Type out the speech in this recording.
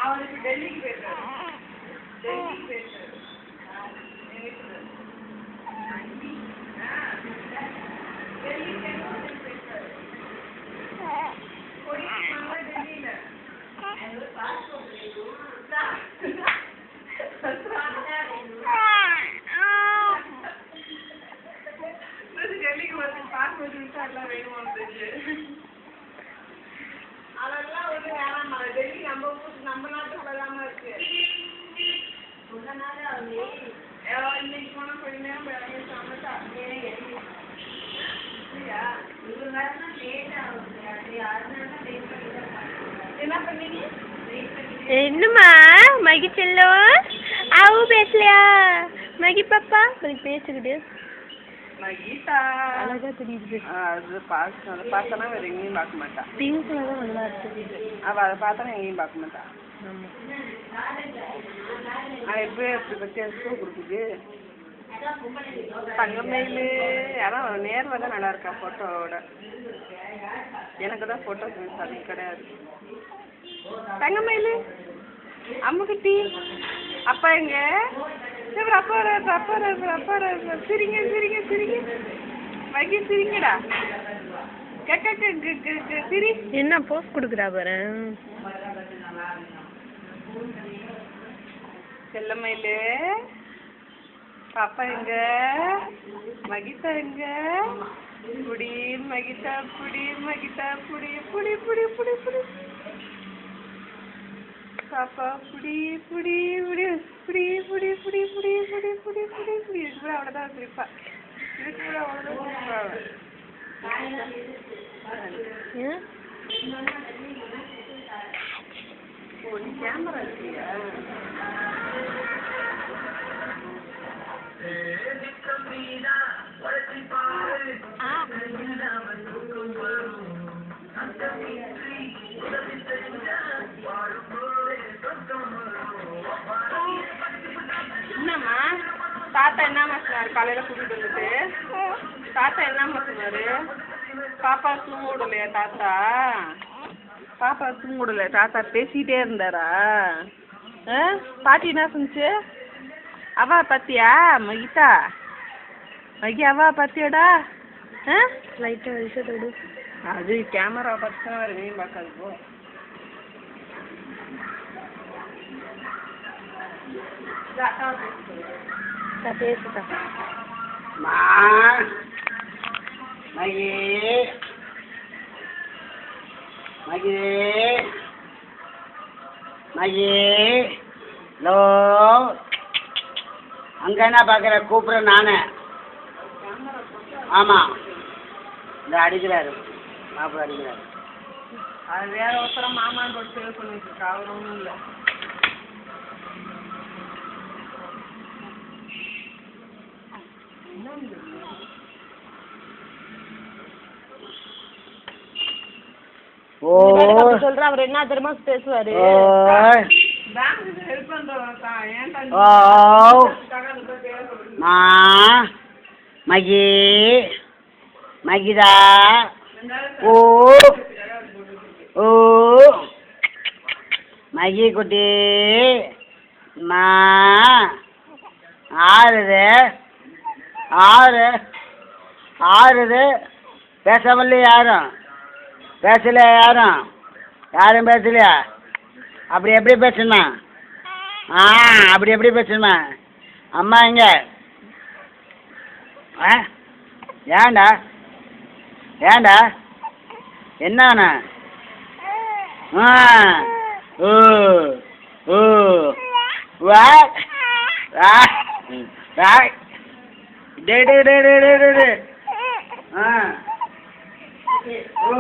அவனுக்கு டெல்லிக்கு போயிட்டாரு. டெல்லிக்கு போயிட்டாரு. டெல்லிக்கு வந்து பார்க்க எல்லாம் வேணுமான்னு அதெல்லாம் ஒண்ணு வேணாமா. டெல்லி நம்ம நாட்டுக்குள்ளதாம இருக்கு. இன்னைக்கு போனா கொஞ்ச நேரம் இறங்கி சமைச்சா என்ன பண்ணீங்க? என்னம்மா மகி செல்லம் ஆவு பேசலையா? மகி பாப்பா கொஞ்சம் பேசுகிட்டு கீதா அழகா தெரியுது. அது பார்த்தனா வேற எங்கேயும் பார்க்க மாட்டான். பிங்க்ல தான் நல்லா இருக்கு. அவ அதை பார்த்தானா எங்கேயும் பார்க்க மாட்டான். எப்படி அப்படி பற்றி ஸ்கூல் கொடுக்குது தங்கமயில். அதான் நேரில் தான் நல்லா இருக்கா ஃபோட்டோவோட. எனக்கு தான் ஃபோட்டோ அது கிடையாது. தங்கமயில் அம்முக்குட்டி அப்பா எங்க? அப்பா அப்பா அப்பா சிரிங்க சிரிங்க சிரிங்க மகி சிரிங்கடா. சிரி. என்ன போஸ் கொடுக்குறா பாரு. செல்லமயில பாப்பா எங்க? மகிதா எங்க? புடி மகிதா புடி மகிதா புடி புடி புடி புடி புடி பாப்பா புடி புடி புடி புடி புடி புடி புடி புடி புடி புடி புடி. இது கூட அவ்வளோதான் சிரிப்பா. இது கூட அவ்வளோதான் சிரிப்பா. ஒரு கேமரா இருக்கியா? என்னம்மா தாத்தா என்னம்மா சொன்னாரு காலையில கூட்டிட்டு வந்துட்டு? தாத்தா என்னம்மா சொன்னாரு? பாப்பா தூங்க விடலையா தாத்தா? பாப்பா தூங்க விடல. தாத்தா பேசிக்கிட்டே இருந்தாரா? பாட்டி என்ன சொன்னிச்சு? அவா பாத்தியா மகிதா? மகி அவா பாத்தியாடா? லைட்டா வெளிச்சத்தோடு அது கேமரா பார்த்து தான் வேறு எங்கேயும் பார்க்காது போ. பேசுதா மகி மகி மகி ஹலோ அங்கே என்ன பார்க்குற? கூப்பிட்றேன் நானே. ஆமாம் இந்த அடிக்கிறாரு மாப்பிள்ளை அடிக்கிறாரு. அது வேற ஒருத்தரம் மாமான்னு போட்டு சேவ் பண்ணிட்டு இருக்கா. அவர் ஒன்றும் இல்லை. சொல்ற அவர் என்ன தெரியுமா பேசுவாரு? ஹெல்ப் பண்றேன். மகி மகிதா ஓ ஓ மகி குட்டி மா ஆறுது ஆறு ஆறுது. பேசாமல்ல யாரும் பேசல. யாரும் பேசலையா? அப்படி எப்படி பேசணுமா? அப்படி எப்படி பேசணுமா? அம்மா எங்க? ஏண்டா ஏண்டா என்னண்ணா? ஓ ஓ வா டே டே டே டே டே டே ஓ